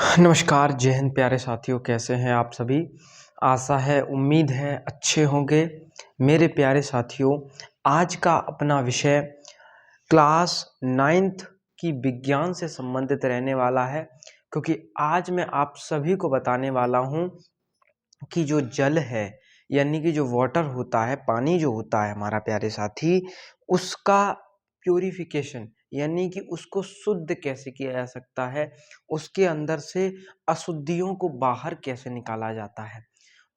नमस्कार, जय हिंद प्यारे साथियों, कैसे हैं आप सभी। आशा है, उम्मीद है अच्छे होंगे। मेरे प्यारे साथियों, आज का अपना विषय क्लास 9th की विज्ञान से संबंधित रहने वाला है, क्योंकि आज मैं आप सभी को बताने वाला हूं कि जो जल है यानी कि जो वाटर होता है, पानी जो होता है हमारा प्यारे साथी, उसका प्यूरिफिकेशन यानी कि उसको शुद्ध कैसे किया जा सकता है, उसके अंदर से अशुद्धियों को बाहर कैसे निकाला जाता है।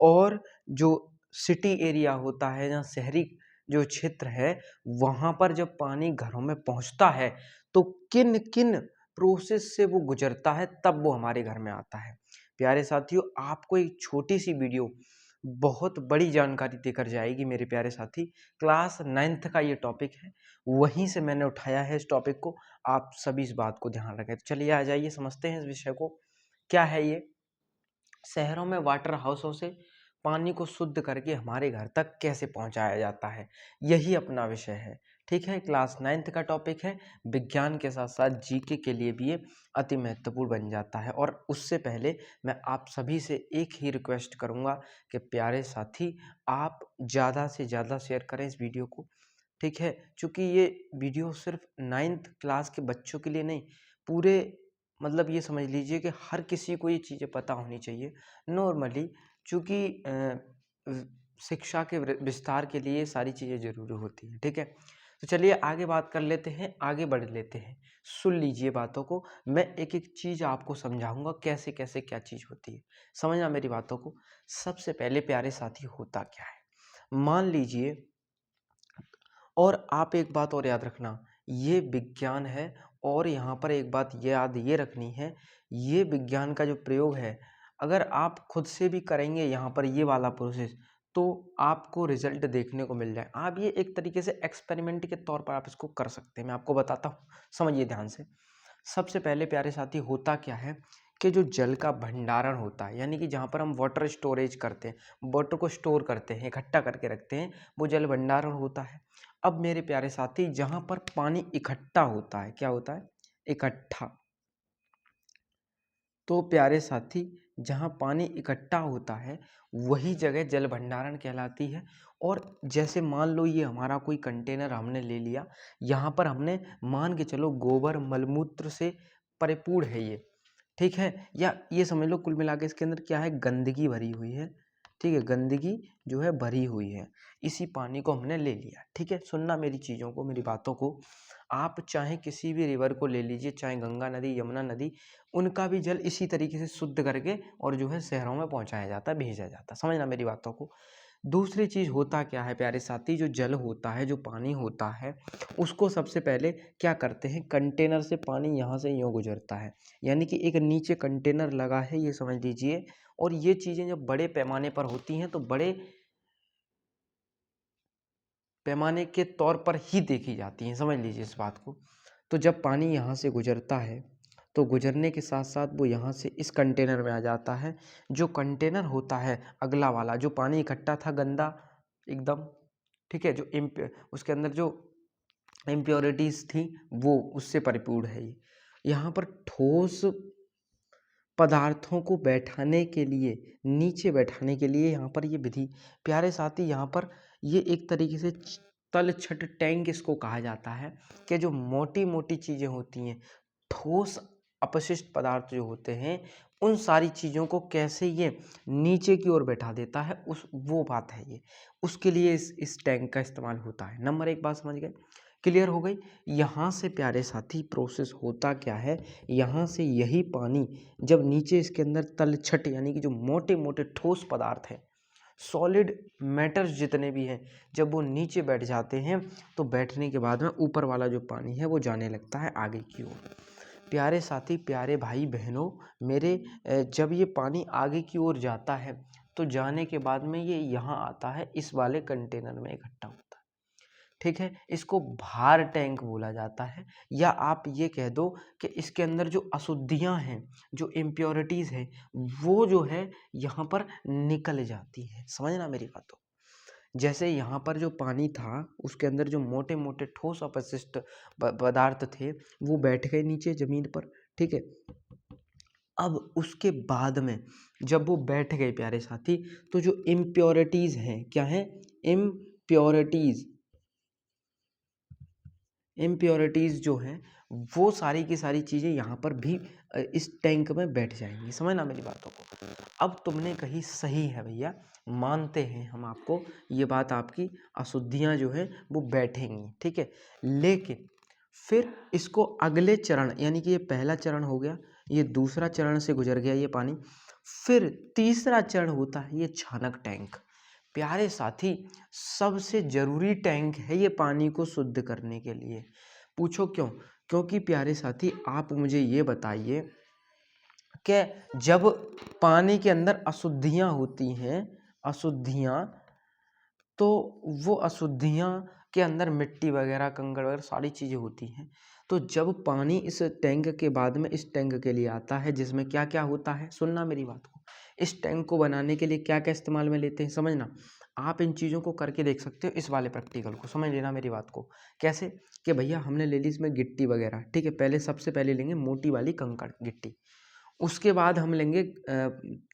और जो सिटी एरिया होता है, जहाँ शहरी जो क्षेत्र है, वहाँ पर जब पानी घरों में पहुँचता है तो किन किन प्रोसेस से वो गुजरता है, तब वो हमारे घर में आता है। प्यारे साथियों, आपको एक छोटी सी वीडियो बहुत बड़ी जानकारी देकर जाएगी मेरे प्यारे साथी। क्लास 9th का ये टॉपिक है, वहीं से मैंने उठाया है इस टॉपिक को। आप सभी इस बात को ध्यान रखें। तो चलिए आ जाइए, समझते हैं इस विषय को। क्या है ये? शहरों में वाटर हाउसों से पानी को शुद्ध करके हमारे घर तक कैसे पहुंचाया जाता है, यही अपना विषय है। ठीक है, क्लास 9th का टॉपिक है। विज्ञान के साथ साथ जीके के लिए भी ये अति महत्वपूर्ण बन जाता है। और उससे पहले मैं आप सभी से एक ही रिक्वेस्ट करूंगा कि प्यारे साथी, आप ज़्यादा से ज़्यादा शेयर करें इस वीडियो को। ठीक है, चूँकि ये वीडियो सिर्फ 9th क्लास के बच्चों के लिए नहीं, पूरे मतलब ये समझ लीजिए कि हर किसी को ये चीज़ें पता होनी चाहिए नॉर्मली, चूँकि व शिक्षा के विस्तार के लिए ये सारी चीज़ें ज़रूरी होती हैं। ठीक है? तो चलिए आगे बात कर लेते हैं, आगे बढ़ लेते हैं। सुन लीजिए बातों को, मैं एक-एक चीज़ आपको समझाऊँगा कैसे-कैसे क्या चीज़ होती है। समझना मेरी बातों को। सबसे पहले प्यारे साथी, होता क्या है? मान लीजिए, और आप एक बात और याद रखना, ये विज्ञान है। और यहाँ पर एक बात याद ये रखनी है, ये विज्ञान का जो प्रयोग है, अगर आप खुद से भी करेंगे यहाँ पर ये वाला प्रोसेस, तो आपको रिजल्ट देखने को मिल जाए। आप ये एक तरीके से एक्सपेरिमेंट के तौर पर आप इसको कर सकते हैं। मैं आपको बताता हूँ, समझिए ध्यान से। सबसे पहले प्यारे साथी, होता क्या है कि जो जल का भंडारण होता है, यानी कि जहाँ पर हम वाटर स्टोरेज करते हैं, वाटर को स्टोर करते हैं, इकट्ठा करके रखते हैं, वो जल भंडारण होता है। अब मेरे प्यारे साथी, जहाँ पर पानी इकट्ठा होता है, क्या होता है? इकट्ठा। तो प्यारे साथी, जहाँ पानी इकट्ठा होता है, वही जगह जल भंडारण कहलाती है। और जैसे मान लो ये हमारा कोई कंटेनर हमने ले लिया, यहाँ पर हमने मान के चलो गोबर मलमूत्र से परिपूर्ण है ये। ठीक है, या ये समझ लो कुल मिला के इसके अंदर क्या है, गंदगी भरी हुई है। ठीक है, गंदगी जो है भरी हुई है, इसी पानी को हमने ले लिया। ठीक है, सुनना मेरी चीज़ों को, मेरी बातों को। आप चाहे किसी भी रिवर को ले लीजिए, चाहे गंगा नदी, यमुना नदी, उनका भी जल इसी तरीके से शुद्ध करके और जो है शहरों में पहुंचाया जाता है, भेजा जाता है। समझना मेरी बातों को। दूसरी चीज़, होता क्या है प्यारे साथी, जो जल होता है, जो पानी होता है, उसको सबसे पहले क्या करते हैं, कंटेनर से पानी यहाँ से यूँ गुजरता है, यानी कि एक नीचे कंटेनर लगा है, ये समझ लीजिए। और ये चीज़ें जब बड़े पैमाने पर होती हैं, तो बड़े पैमाने के तौर पर ही देखी जाती हैं, समझ लीजिए इस बात को। तो जब पानी यहाँ से गुजरता है, तो गुजरने के साथ साथ वो यहाँ से इस कंटेनर में आ जाता है। जो कंटेनर होता है अगला वाला, जो पानी इकट्ठा था गंदा एकदम, ठीक है, जो उसके अंदर जो इम्प्योरिटीज़ थी, वो उससे परिपूर्ण है ये। यहाँ पर ठोस पदार्थों को बैठाने के लिए, नीचे बैठाने के लिए यहाँ पर ये विधि, प्यारे साथी, यहाँ पर ये एक तरीके से तल छट टैंक इसको कहा जाता है, कि जो मोटी मोटी चीज़ें होती हैं, ठोस अपशिष्ट पदार्थ जो होते हैं, उन सारी चीज़ों को कैसे ये नीचे की ओर बैठा देता है, उस वो बात है ये। उसके लिए इस टैंक का इस्तेमाल होता है। नंबर एक बात समझ गए, क्लियर हो गई। यहाँ से प्यारे साथी प्रोसेस होता क्या है, यहाँ से यही पानी जब नीचे इसके अंदर तलछट यानी कि जो मोटे मोटे ठोस पदार्थ है, सॉलिड मैटर्स जितने भी हैं, जब वो नीचे बैठ जाते हैं, तो बैठने के बाद में ऊपर वाला जो पानी है वो जाने लगता है आगे की ओर। प्यारे साथी, प्यारे भाई बहनों मेरे, जब ये पानी आगे की ओर जाता है, तो जाने के बाद में ये यहाँ आता है, इस वाले कंटेनर में इकट्ठा होता है। ठीक है, इसको भार टैंक बोला जाता है। या आप ये कह दो कि इसके अंदर जो अशुद्धियाँ हैं, जो इम्प्योरिटीज़ हैं, वो जो है यहाँ पर निकल जाती हैं। समझना मेरी बातों। जैसे यहाँ पर जो पानी था, उसके अंदर जो मोटे मोटे ठोस अपशिष्ट पदार्थ थे, वो बैठ गए नीचे ज़मीन पर। ठीक है, अब उसके बाद में जब वो बैठ गए प्यारे साथी, तो जो इम्प्योरिटीज़ हैं, क्या हैं? इम्प्योरिटीज़। इम्प्योरिटीज़ जो हैं वो सारी की सारी चीज़ें यहाँ पर भी इस टैंक में बैठ जाएंगी। समझना मेरी बातों को। अब तुमने कही सही है भैया, मानते हैं हम आपको, ये बात आपकी, अशुद्धियाँ जो है वो बैठेंगी, ठीक है। लेकिन फिर इसको अगले चरण, यानी कि ये पहला चरण हो गया, ये दूसरा चरण से गुजर गया ये पानी, फिर तीसरा चरण होता है ये छानक टैंक। प्यारे साथी, सबसे जरूरी टैंक है ये पानी को शुद्ध करने के लिए। पूछो क्यों? क्योंकि प्यारे साथी आप मुझे ये बताइए कि जब पानी के अंदर अशुद्धियां होती हैं, अशुद्धियां, तो वो अशुद्धियां के अंदर मिट्टी वगैरह, कंकड़ वगैरह सारी चीज़ें होती हैं। तो जब पानी इस टैंक के बाद में इस टैंक के लिए आता है, जिसमें क्या क्या होता है, सुनना मेरी बात को। इस टैंक को बनाने के लिए क्या क्या इस्तेमाल में लेते हैं, समझना। आप इन चीज़ों को करके देख सकते हो, इस वाले प्रैक्टिकल को समझ लेना मेरी बात को। कैसे? कि भैया हमने ले ली इसमें गिट्टी वगैरह, ठीक है। पहले सबसे पहले लेंगे मोटी वाली कंकड़ गिट्टी, उसके बाद हम लेंगे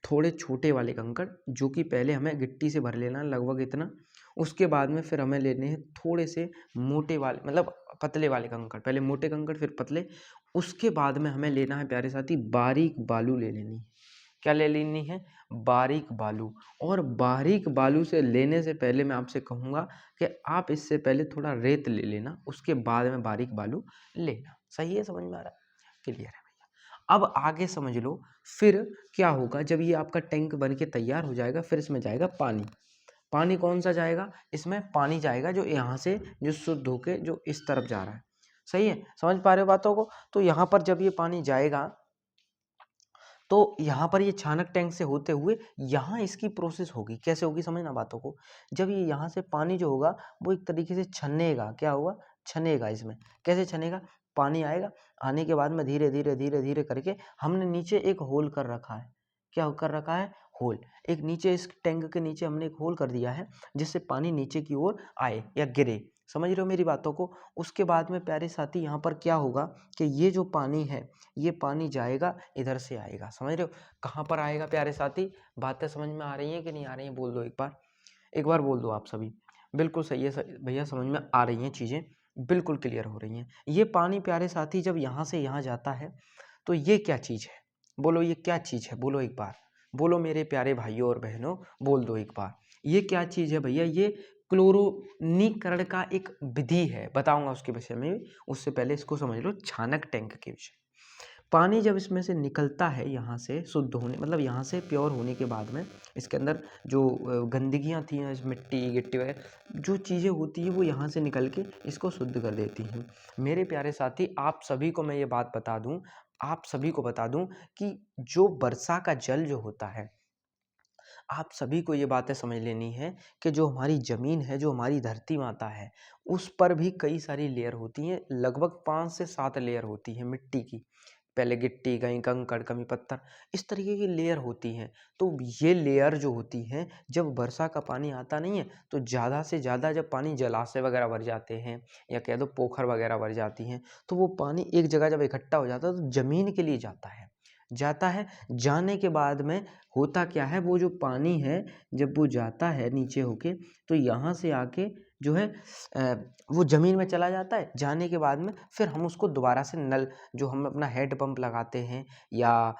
थोड़े छोटे वाले कंकड़, जो कि पहले हमें गिट्टी से भर लेना है लगभग इतना। उसके बाद में फिर हमें लेने हैं थोड़े से मोटे वाले, मतलब पतले वाले कंकड़, पहले मोटे कंकड़ फिर पतले। उसके बाद में हमें लेना है प्यारे साथी बारीक बालू ले लेनी है। क्या ले लेनी है? बारीक बालू। और बारीक बालू से लेने से पहले मैं आपसे कहूँगा कि आप इससे पहले थोड़ा रेत ले लेना, उसके बाद में बारीक बालू लेना। सही है? समझ में आ रहा है? क्लियर है भैया। अब आगे समझ लो, फिर क्या होगा जब ये आपका टैंक बन के तैयार हो जाएगा, फिर इसमें जाएगा पानी। पानी कौन सा जाएगा? इसमें पानी जाएगा जो यहाँ से, जो शुद्ध होके जो इस तरफ जा रहा है। सही है? समझ पा रहे हो बातों को? तो यहाँ पर जब ये पानी जाएगा, तो यहाँ पर ये छानक टैंक से होते हुए यहाँ इसकी प्रोसेस होगी। कैसे होगी, समझना बातों को। जब ये यहाँ से पानी जो होगा वो एक तरीके से छनेगा। क्या होगा? छनेगा इसमें। कैसे छनेगा? पानी आएगा, आने के बाद में धीरे धीरे धीरे धीरे करके हमने नीचे एक होल कर रखा है। क्या कर रखा है? होल। एक नीचे इस टैंक के नीचे हमने एक होल कर दिया है, जिससे पानी नीचे की ओर आए या गिरे। समझ रहे हो मेरी बातों को? उसके बाद में प्यारे साथी यहाँ पर क्या होगा कि ये जो पानी है, ये पानी जाएगा इधर से आएगा। समझ रहे हो? कहाँ पर आएगा प्यारे साथी? बातें समझ में आ रही हैं कि नहीं आ रही हैं? बोल दो एक बार, एक बार बोल दो आप सभी। बिल्कुल सही है भैया, समझ में आ रही हैं चीज़ें, बिल्कुल क्लियर हो रही हैं। ये पानी प्यारे साथी जब यहाँ से यहाँ जाता है, तो ये क्या चीज़ है? बोलो, ये क्या चीज़ है? बोलो एक बार, बोलो मेरे प्यारे भाइयों और बहनों, बोल दो एक बार। ये क्या चीज़ है भैया? ये क्लोरोनीकरण का एक विधि है, बताऊंगा उसके विषय में। उससे पहले इसको समझ लो, छानक टैंक के विषय। पानी जब इसमें से निकलता है, यहाँ से शुद्ध होने, मतलब यहाँ से प्योर होने के बाद में, इसके अंदर जो गंदगियाँ थी, मिट्टी गिट्टी वगैरह जो चीज़ें होती हैं, वो यहाँ से निकल के इसको शुद्ध कर देती हैं। मेरे प्यारे साथी, आप सभी को मैं ये बात बता दूँ, आप सभी को बता दूँ कि जो वर्षा का जल जो होता है, आप सभी को ये बातें समझ लेनी है कि जो हमारी ज़मीन है, जो हमारी धरती माता है, उस पर भी कई सारी लेयर होती हैं, लगभग 5 से 7 लेयर होती हैं मिट्टी की। पहले गिट्टी, कहीं कंकड़, कभी पत्थर, इस तरीके की लेयर होती हैं। तो ये लेयर जो होती हैं, जब वर्षा का पानी आता नहीं है, तो ज़्यादा से ज़्यादा जब पानी जलाशय वगैरह भर जाते हैं, या कह दो पोखर वगैरह भर जाती हैं, तो वो पानी एक जगह जब इकट्ठा हो जाता है, तो ज़मीन के लिए जाता है। जाता है, जाने के बाद में होता क्या है, वो जो पानी है, जब वो जाता है नीचे होके, तो यहाँ से आके जो है वो ज़मीन में चला जाता है। जाने के बाद में फिर हम उसको दोबारा से नल, जो हम अपना हेड पंप लगाते हैं, या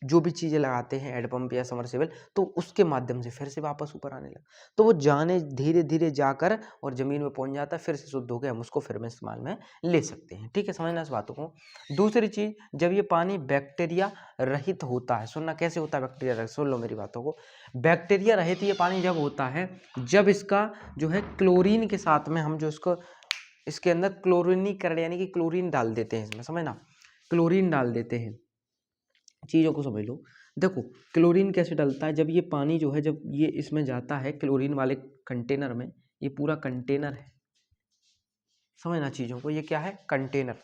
जो भी चीज़ें लगाते हैं, हेड पंप या समरसेबल, तो उसके माध्यम से फिर से वापस ऊपर आने लगा। तो वो जाने धीरे धीरे जाकर और ज़मीन में पहुँच जाता है, फिर से शुद्ध होकर हम उसको फिर में इस्तेमाल में ले सकते हैं। ठीक है, समझना इस बातों को। दूसरी चीज़, जब ये पानी बैक्टीरिया रहित होता है, सुनना कैसे होता है बैक्टीरिया रहित, सुन लो मेरी बातों को। बैक्टीरिया रहित ये पानी जब होता है, जब इसका जो है क्लोरीन के साथ में हम जो इसको, इसके अंदर क्लोरीनीकरण यानी कि क्लोरीन डाल देते हैं इसमें, समझना, क्लोरीन डाल देते हैं। चीज़ों को समझ लो। देखो, क्लोरीन कैसे डलता है, जब ये पानी जो है, जब ये इसमें जाता है क्लोरीन वाले कंटेनर में, ये पूरा कंटेनर है, समझना चीज़ों को, ये क्या है? कंटेनर।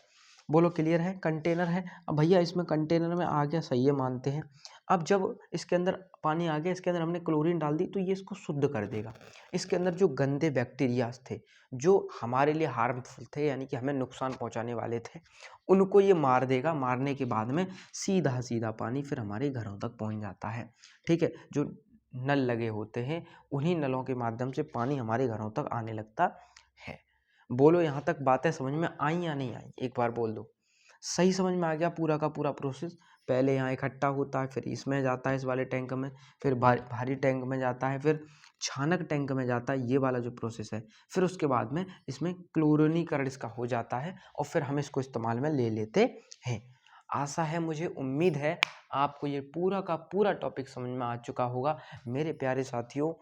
बोलो क्लियर है? कंटेनर है। अब भैया इसमें कंटेनर में आ गया, सही है, मानते हैं। अब जब इसके अंदर पानी आ गया, इसके अंदर हमने क्लोरीन डाल दी तो ये इसको शुद्ध कर देगा। इसके अंदर जो गंदे बैक्टीरियाज थे जो हमारे लिए हार्मफुल थे यानी कि हमें नुकसान पहुंचाने वाले थे, उनको ये मार देगा। मारने के बाद में सीधा सीधा पानी फिर हमारे घरों तक पहुंच जाता है। ठीक है, जो नल लगे होते हैं उन्हीं नलों के माध्यम से पानी हमारे घरों तक आने लगता है। बोलो यहाँ तक बातें समझ में आई या नहीं आई? एक बार बोल दो। सही समझ में आ गया पूरा का पूरा प्रोसेस? पहले यहाँ इकट्ठा होता है, फिर इसमें जाता है इस वाले टैंक में, फिर भारी टैंक में जाता है, फिर छानक टैंक में जाता है, ये वाला जो प्रोसेस है। फिर उसके बाद में इसमें क्लोरीनीकरण इसका हो जाता है और फिर हम इसको इस्तेमाल में ले लेते हैं। आशा है, मुझे उम्मीद है आपको ये पूरा का पूरा टॉपिक समझ में आ चुका होगा मेरे प्यारे साथियों।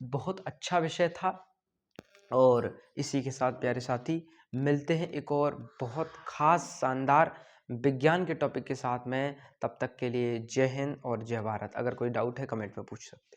बहुत अच्छा विषय था और इसी के साथ प्यारे साथी मिलते हैं एक और बहुत ख़ास शानदार विज्ञान के टॉपिक के साथ में। तब तक के लिए जय हिंद और जय भारत। अगर कोई डाउट है कमेंट में पूछ सकते हैं।